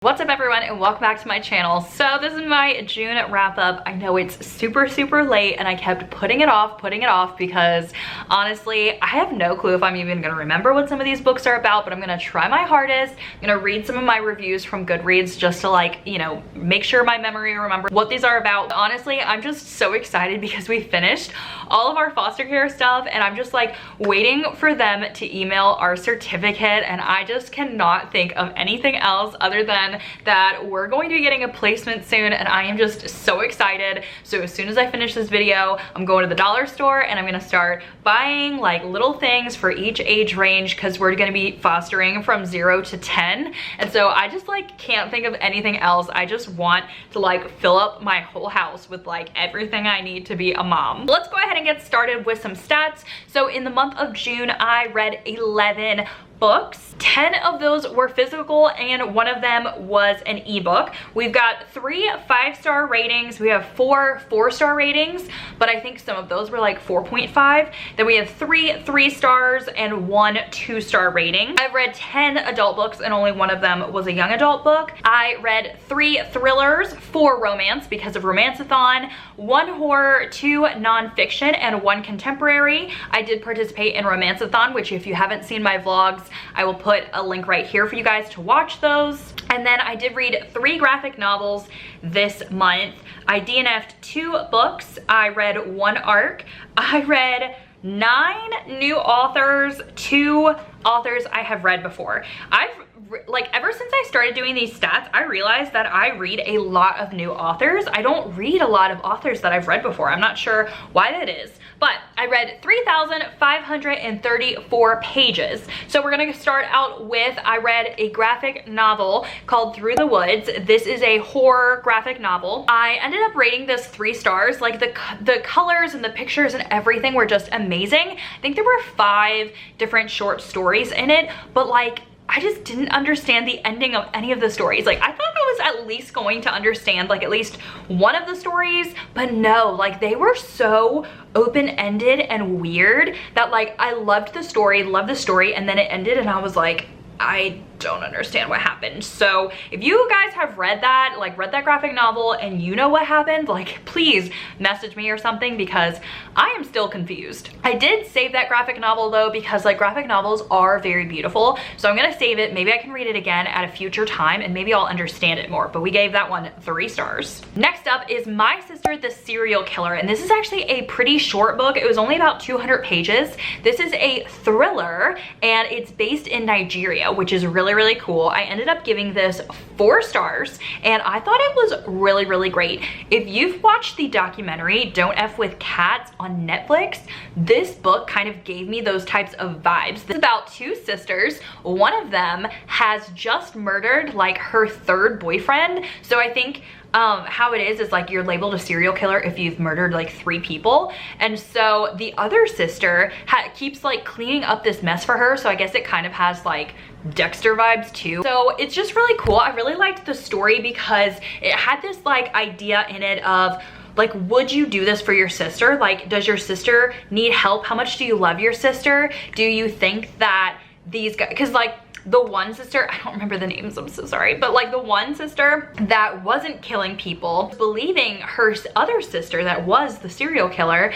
What's up everyone and welcome back to my channel. So this is my June wrap up. I know it's super late and I kept putting it off because honestly I have no clue if I'm even gonna remember what some of these books are about, but I'm gonna try my hardest. I'm gonna read some of my reviews from Goodreads just to make sure my memory remembers what these are about. Honestly, I'm just so excited because we finished all of our foster care stuff and I'm just like waiting for them to email our certificate, and I just cannot think of anything else other than that we're going to be getting a placement soon, and I am just so excited. So as soon as I finish this video, I'm going to the dollar store and I'm gonna start buying like little things for each age range because we're gonna be fostering from 0 to 10. And so I just like can't think of anything else. I just want to like fill up my whole house with like everything I need to be a mom. Let's go ahead and get started with some stats. So in the month of June, I read 11 books. 10 of those were physical and one of them was an ebook. We've got 3 5-star ratings. We have 4 4-star ratings, but I think some of those were like 4.5. Then we have 3 3-stars and 1 2-star rating. I've read 10 adult books and only one of them was a young adult book. I read 3 thrillers, 4 romance because of Romanceathon, 1 horror, 2 nonfiction, and 1 contemporary. I did participate in Romanceathon, which if you haven't seen my vlogs, I will put a link right here for you guys to watch those. And then I did read 3 graphic novels this month. I DNF'd 2 books. I read 1 ARC. I read 9 new authors, 2 authors I have read before. Ever since I started doing these stats, I realized that I read a lot of new authors. I don't read a lot of authors that I've read before. I'm not sure why that is, but I read 3,534 pages. So we're gonna start out with, I read a graphic novel called Through the Woods. This is a horror graphic novel. I ended up rating this 3 stars. Like the colors and the pictures and everything were just amazing. I think there were 5 different short stories in it, but like, I just didn't understand the ending of any of the stories. Like, I thought I was at least going to understand like at least one of the stories, but no, like they were so open-ended and weird that like I loved the story, and then it ended and I was like, I don't understand what happened. So if you guys have read that graphic novel and you know what happened, like please message me or something because I am still confused. I did save that graphic novel though because like graphic novels are very beautiful. So I'm gonna save it. Maybe I can read it again at a future time and maybe I'll understand it more, but we gave that one 3 stars. Next up is My Sister the Serial Killer, and this is actually a pretty short book. It was only about 200 pages. This is a thriller and it's based in Nigeria, which is really cool. I ended up giving this 4 stars and I thought it was really great. If you've watched the documentary Don't F with Cats on Netflix, this book kind of gave me those types of vibes. This is about 2 sisters. One of them has just murdered like her 3rd boyfriend. So I think how it is like you're labeled a serial killer if you've murdered like 3 people, and so the other sister keeps like cleaning up this mess for her, so I guess it kind of has like Dexter vibes too. So it's just really cool. I really liked the story because it had this like idea in it of like, would you do this for your sister? Like, does your sister need help? How much do you love your sister? Do you think that these guys, because like the one sister, I don't remember the names, I'm so sorry, but like the one sister that wasn't killing people, believing her other sister that was the serial killer,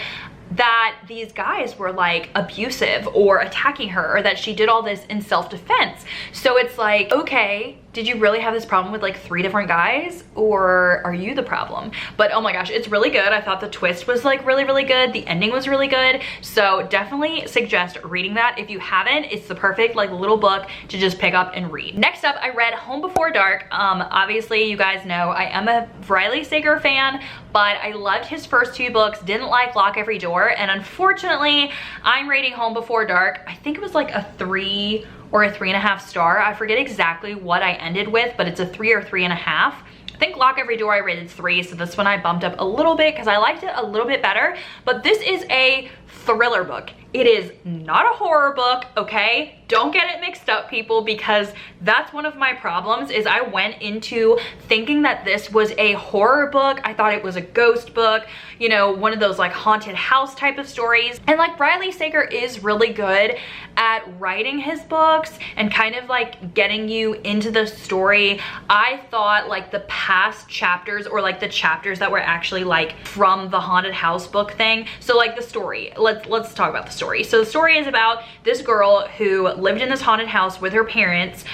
that these guys were like abusive or attacking her, or that she did all this in self-defense. So it's like, okay, did you really have this problem with like 3 different guys, or are you the problem? But oh my gosh, it's really good. I thought the twist was like really good. The ending was really good. So definitely suggest reading that. If you haven't, it's the perfect like little book to just pick up and read. Next up, I read Home Before Dark. Obviously you guys know I am a Riley Sager fan, but I loved his first 2 books, didn't like Lock Every Door, and unfortunately I'm rating Home Before Dark, I think it was like a 3 or a 3.5 star. I forget exactly what I ended with, but it's a 3 or 3.5. I think Lock Every Door I rated 3, so this one I bumped up a little bit because I liked it a little bit better. But this is a thriller book. It is not a horror book, okay? Don't get it mixed up, people, because that's one of my problems is I went into thinking that this was a horror book. I thought it was a ghost book, you know, one of those like haunted house type of stories. And like Riley Sager is really good at writing his books and kind of like getting you into the story. I thought like the past chapters, or like the chapters that were actually like from the haunted house book thing. So like the story, let's talk about the story. So the story is about this girl who lived in this haunted house with her parents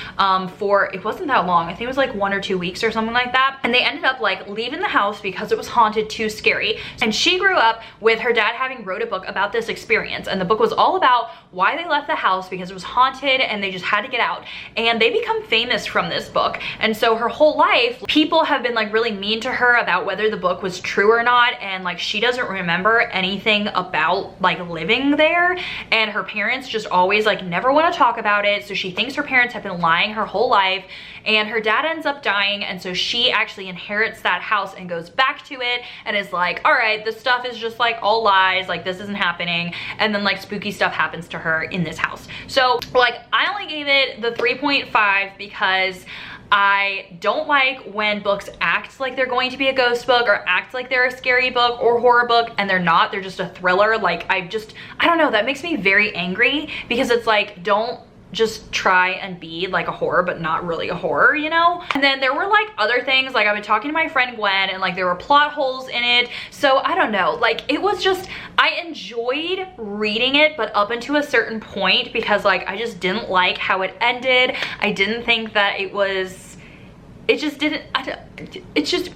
for, it wasn't that long, I think it was like 1 or 2 weeks or something like that, and they ended up like leaving the house because it was haunted, too scary. And she grew up with her dad having wrote a book about this experience, and the book was all about why they left the house, because it was haunted and they just had to get out. And they become famous from this book, and so her whole life people have been like really mean to her about whether the book was true or not, and like she doesn't remember anything about like living there, and her parents just always like never want to talk about it. So she thinks her parents have been lying her whole life, and her dad ends up dying, and so she actually inherits that house and goes back to it and is like, all right, this stuff is just like all lies, like this isn't happening. And then like spooky stuff happens to her in this house. So like I only gave it the 3.5 because I don't like when books act like they're going to be a ghost book, or act like they're a scary book or horror book, and they're not. They're just a thriller. Like I don't know, that makes me very angry, because it's like, don't just try and be like a horror but not really a horror, you know? And then there were like other things, like I've been talking to my friend Gwen, and like there were plot holes in it. So I don't know, like it was just, I enjoyed reading it, but up until a certain point, because like I just didn't like how it ended. I didn't think that it was, it just didn't, it's just,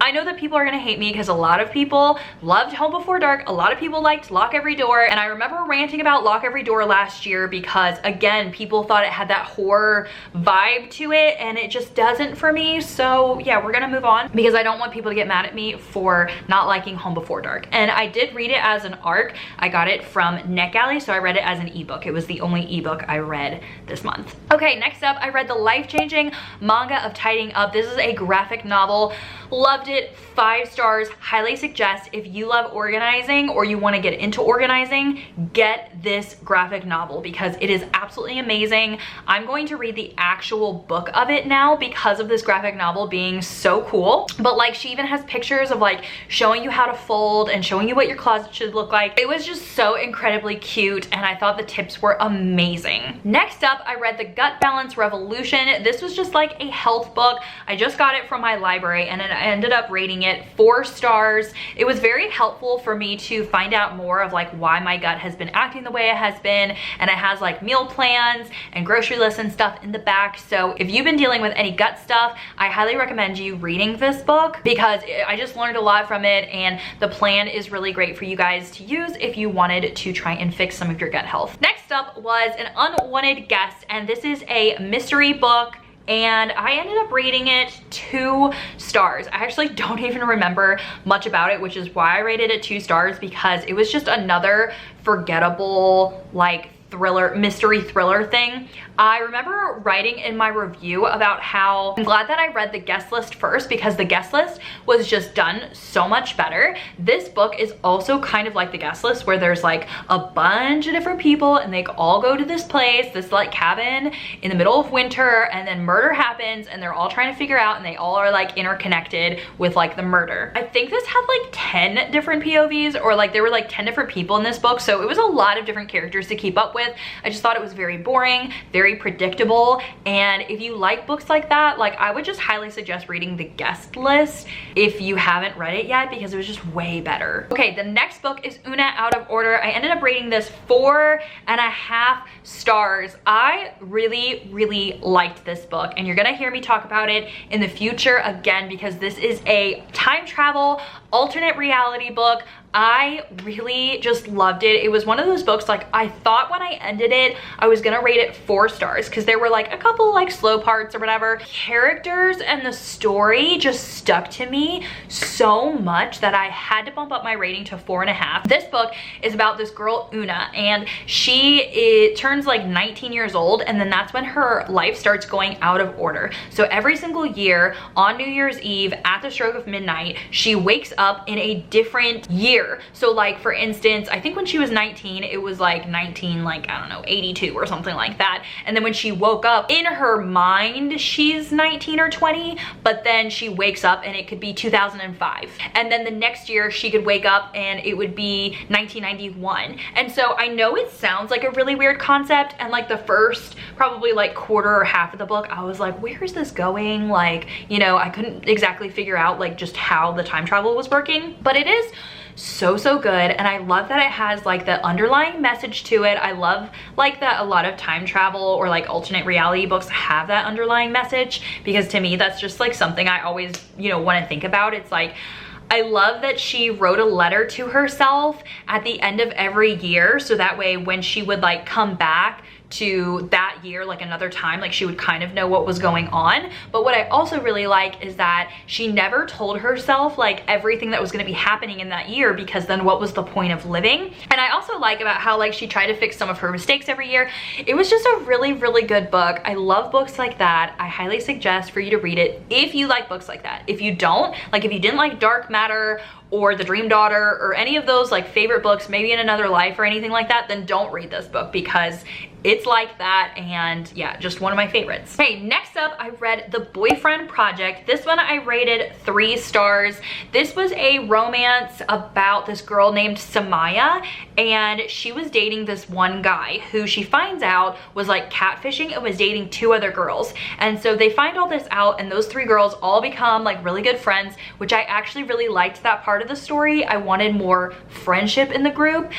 I know that people are gonna hate me because a lot of people loved Home Before Dark. A lot of people liked Lock Every Door. And I remember ranting about Lock Every Door last year because, again, people thought it had that horror vibe to it, and it just doesn't for me. So yeah, we're gonna move on because I don't want people to get mad at me for not liking Home Before Dark. And I did read it as an ARC. I got it from NetGalley, so I read it as an ebook. It was the only ebook I read this month. Okay, next up, I read the life-changing manga of Tidying Up. This is a graphic novel. Loved it. 5 stars. Highly suggest, if you love organizing or you want to get into organizing, get this graphic novel because it is absolutely amazing. I'm going to read the actual book of it now because of this graphic novel being so cool. But like, she even has pictures of like showing you how to fold and showing you what your closet should look like. It was just so incredibly cute, and I thought the tips were amazing. Next up, I read The Gut Balance Revolution. This was just like a health book. I just got it from my library, and I ended up rating it 4 stars. It was very helpful for me to find out more of like why my gut has been acting the way it has been, and it has like meal plans and grocery lists and stuff in the back. So if you've been dealing with any gut stuff, I highly recommend you reading this book because I just learned a lot from it, and the plan is really great for you guys to use if you wanted to try and fix some of your gut health. Next up was An Unwanted Guest, and this is a mystery book, and I ended up rating it 2 stars. I actually don't even remember much about it, which is why I rated it 2 stars, because it was just another forgettable like mystery thriller thing. I remember writing in my review about how I'm glad that I read the guest list first because the guest list was just done so much better. This book is also kind of like the guest list, where there's like a bunch of different people and they all go to this place, this like cabin in the middle of winter, and then murder happens and they're all trying to figure out, and they all are like interconnected with like the murder. I think this had like 10 different POVs, or like there were like 10 different people in this book, so it was a lot of different characters to keep up with. I just thought it was very boring, very predictable, and if you like books like that, like I would just highly suggest reading the guest list if you haven't read it yet, because it was just way better. Okay, the next book is Una Out of Order. I ended up rating this 4.5 stars. I really liked this book, and you're gonna hear me talk about it in the future again because this is a time travel alternate reality book. I really just loved it. It was one of those books, like I thought when I ended it, I was gonna rate it 4 stars because there were like a couple like slow parts or whatever. Characters and the story just stuck to me so much that I had to bump up my rating to 4.5. This book is about this girl, Una, and she turns like 19 years old, and then that's when her life starts going out of order. So every single year on New Year's Eve at the stroke of midnight, she wakes up in a different year year. So like, for instance, I think when she was 19, it was like 19, like, I don't know, 82 or something like that. And then when she woke up, in her mind, she's 19 or 20, but then she wakes up and it could be 2005. And then the next year she could wake up and it would be 1991. And so I know it sounds like a really weird concept, and like the first probably like quarter or half of the book, I was like, where is this going? Like, you know, I couldn't exactly figure out like just how the time travel was working, but it is so good. And I love that it has like the underlying message to it. I love like that a lot of time travel or like alternate reality books have that underlying message, because to me that's just like something I always, you know, want to think about. It's like, I love that she wrote a letter to herself at the end of every year, so that way when she would like come back to that year, like another time, like she would kind of know what was going on. But what I also really like is that she never told herself like everything that was going to be happening in that year, because then what was the point of living? And I also like about how like she tried to fix some of her mistakes every year. It was just a really good book. I love books like that. I highly suggest for you to read it if you like books like that. If you don't, like if you didn't like Dark Matter or The Dream Daughter or any of those like favorite books, maybe in another life or anything like that, then don't read this book, because it's like that. And yeah, just one of my favorites. Okay, next up, I read The Boyfriend Project. This one I rated 3 stars. This was a romance about this girl named Samaya, and she was dating this one guy who she finds out was like catfishing and was dating 2 other girls. And so they find all this out, and those 3 girls all become like really good friends, which I actually really liked that part of the story. I wanted more friendship in the group.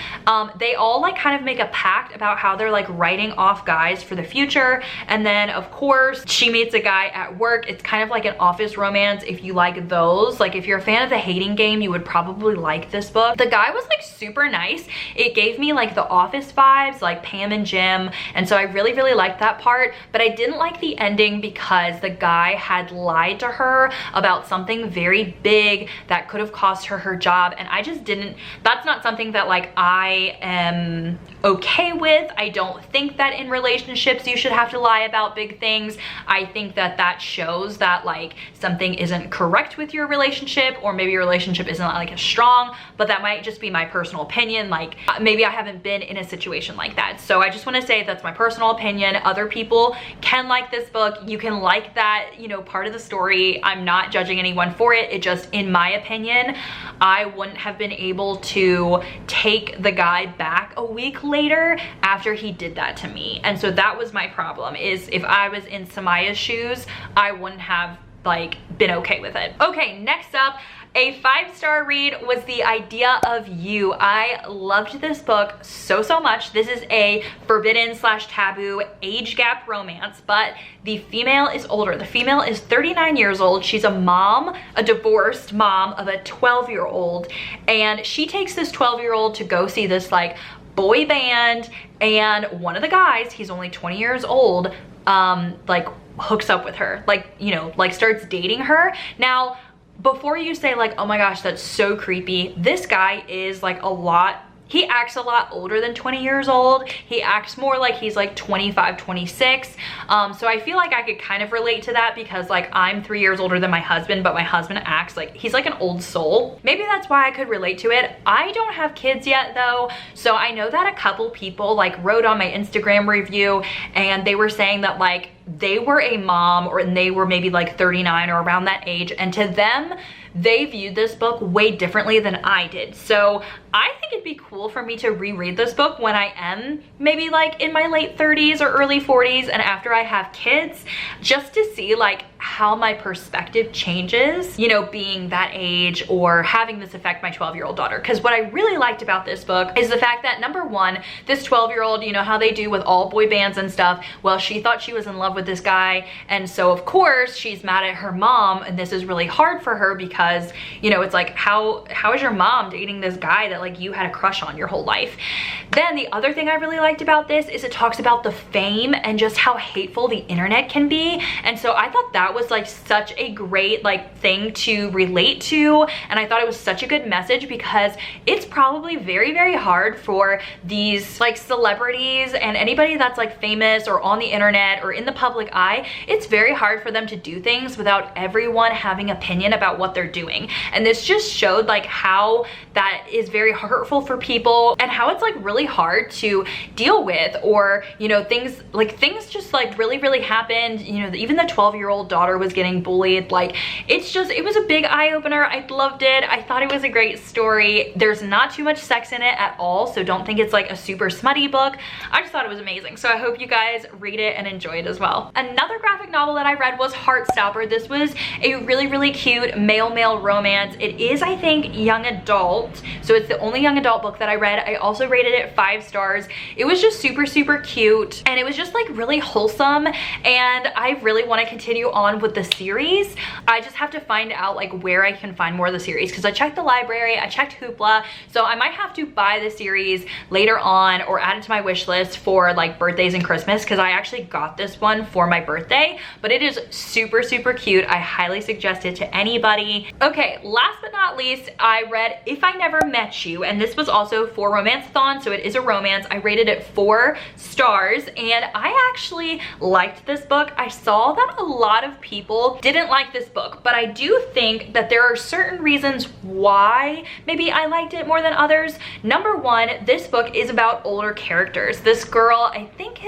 They all like kind of make a pact about how they're like writing off guys for the future. And then of course she meets a guy at work. It's kind of like an office romance if you like those. Like if you're a fan of The Hating Game, you would probably like this book. The guy was like super nice. It gave me like the Office vibes, like Pam and Jim, and so I really liked that part. But I didn't like the ending because the guy had lied to her about something very big that could have cost her job, and I just didn't, that's not something that like I am okay with. I don't think that in relationships you should have to lie about big things. I think that that shows that like something isn't correct with your relationship, or maybe your relationship isn't like as strong, but that might just be my personal opinion. Like maybe I haven't been in a situation like that. So I just want to say that's my personal opinion. Other people can like this book. You can like that, you know, part of the story. I'm not judging anyone for it. It just, in my opinion, I wouldn't have been able to take the guy back a week later after he did that to me. And so that was my problem, is if I was in Samaya's shoes, I wouldn't have like been okay with it. Okay, next up, a 5-star read was The Idea of You. I loved this book so much. This is a forbidden / taboo age gap romance, but the female is older. The female is 39 years old. She's a mom, a divorced mom of a 12-year-old, and she takes this 12-year-old to go see this like boy band, and one of the guys, he's only 20 years old, like hooks up with her, like, you know, like starts dating her. Now, before you say like, oh my gosh, that's so creepy, this guy is like he acts a lot older than 20 years old. He acts more like he's like 25, 26. So I feel like I could kind of relate to that, because like I'm 3 years older than my husband, but my husband acts like he's like an old soul. Maybe that's why I could relate to it. I don't have kids yet though. So I know that a couple people like wrote on my Instagram review, and they were saying that like they were a mom, or they were maybe like 39 or around that age, and to them, they viewed this book way differently than I did. So I think it'd be cool for me to reread this book when I am maybe like in my late 30s or early 40s, and after I have kids, just to see like how my perspective changes, you know, being that age or having this affect my 12-year-old daughter. Because what I really liked about this book is the fact that, number one, this 12-year-old, you know how they do with all boy bands and stuff, well, she thought she was in love with this guy, and so of course she's mad at her mom, and this is really hard for her because, you know, it's like, how is your mom dating this guy that like you had a crush on your whole life? Then the other thing I really liked about this is it talks about the fame and just how hateful the internet can be, and so I thought that that was like such a great like thing to relate to, and I thought it was such a good message because it's probably very, very hard for these like celebrities and anybody that's like famous or on the internet or in the public eye. It's very hard for them to do things without everyone having opinion about what they're doing, and this just showed like how that is very hurtful for people and how it's like really hard to deal with, or you know, things just like really happened. You know, even the 12-year-old daughter was getting bullied. Like it was a big eye-opener. I loved it. I thought it was a great story. There's not too much sex in it at all, so don't think it's like a super smutty book. I just thought it was amazing, so I hope you guys read it and enjoy it as well. Another graphic novel that I read was Heartstopper. This was a really cute male romance. It is, I think, young adult, so it's the only young adult book that I read. I also rated it 5 stars. It was just super cute, and it was just like really wholesome, and I really want to continue on with the series. I just have to find out like where I can find more of the series, because I checked the library, I checked Hoopla, so I might have to buy the series later on or add it to my wish list for like birthdays and Christmas, because I actually got this one for my birthday. But it is super cute. I highly suggest it to anybody. Okay, last but not least, I read If I Never Met You, and this was also for Romanceathon, so it is a romance. I rated it 4 stars, and I actually liked this book. I saw that a lot of people didn't like this book, but I do think that there are certain reasons why maybe I liked it more than others. Number one, this book is about older characters. This girl, I think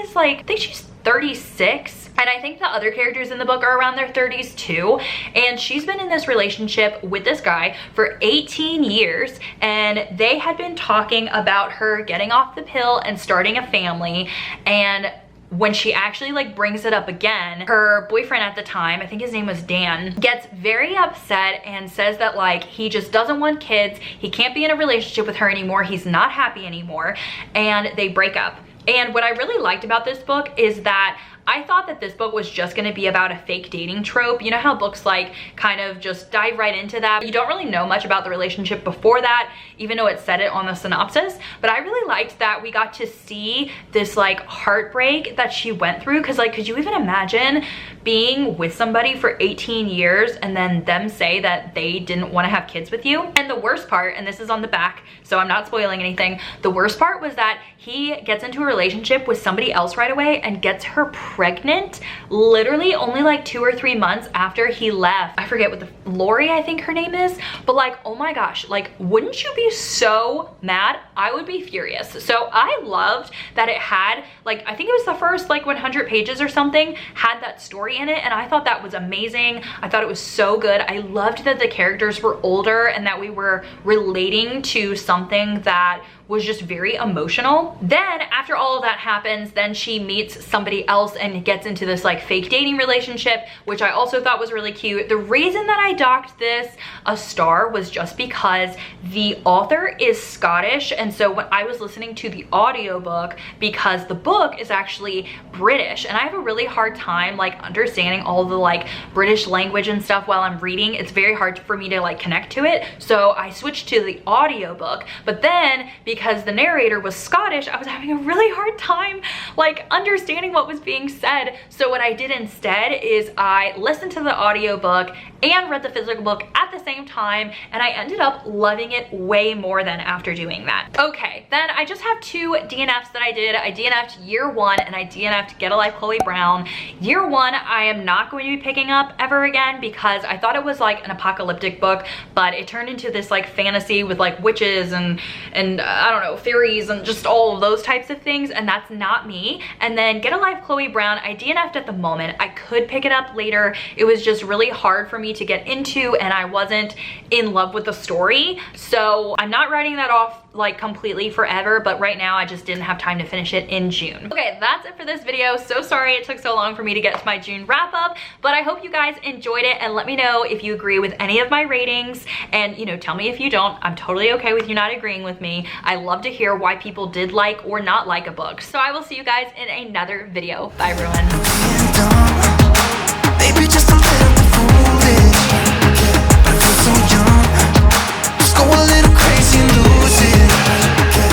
she's 36, and I think the other characters in the book are around their 30s too, and she's been in this relationship with this guy for 18 years, and they had been talking about her getting off the pill and starting a family. And when she actually like brings it up again, her boyfriend at the time, I think his name was Dan, gets very upset and says that like he just doesn't want kids, he can't be in a relationship with her anymore, he's not happy anymore, and they break up. And what I really liked about this book is that I thought that this book was just gonna be about a fake dating trope. You know how books like kind of just dive right into that? You don't really know much about the relationship before that, even though it said it on the synopsis. But I really liked that we got to see this like heartbreak that she went through. Cause like, could you even imagine being with somebody for 18 years and then them say that they didn't wanna have kids with you? And the worst part, and this is on the back, so I'm not spoiling anything, the worst part was that he gets into a relationship with somebody else right away and gets her pregnant literally only like 2 or 3 months after he left. I forget what Lori, I think her name is, but like, oh my gosh, like, wouldn't you be so mad? I would be furious. So I loved that it had like, I think it was the first like 100 pages or something had that story in it, and I thought that was amazing. I thought it was so good. I loved that the characters were older and that we were relating to something that was just very emotional. Then after all of that happens, then she meets somebody else and gets into this like fake dating relationship, which I also thought was really cute. The reason that I docked this a star was just because the author is Scottish, and so when I was listening to the audiobook, because the book is actually British, and I have a really hard time like understanding all the like British language and stuff while I'm reading. It's very hard for me to like connect to it, so I switched to the audiobook. But then because the narrator was Scottish, I was having a really hard time like understanding what was being said. So what I did instead is I listened to the audiobook and read the physical book at the same time, and I ended up loving it way more than after doing that. Okay, then I just have 2 DNFs that I did. I DNF'd Year 1 and I DNF'd Get a Life Chloe Brown. Year 1 I am not going to be picking up ever again because I thought it was like an apocalyptic book, but it turned into this like fantasy with like witches and I don't know, fairies and just all of those types of things, and that's not me. And then Get a Life Chloe Brown, I DNF'd at the moment. I could pick it up later. It was just really hard for me to get into, and I wasn't in love with the story. So I'm not writing that off like completely forever, but right now I just didn't have time to finish it in June. Okay, that's it for this video. So sorry it took so long for me to get to my June wrap up, but I hope you guys enjoyed it, and let me know if you agree with any of my ratings, and you know, tell me if you don't. I'm totally okay with you not agreeing with me. I love to hear why people did like or not like a book. So I will see you guys in another video. Bye everyone.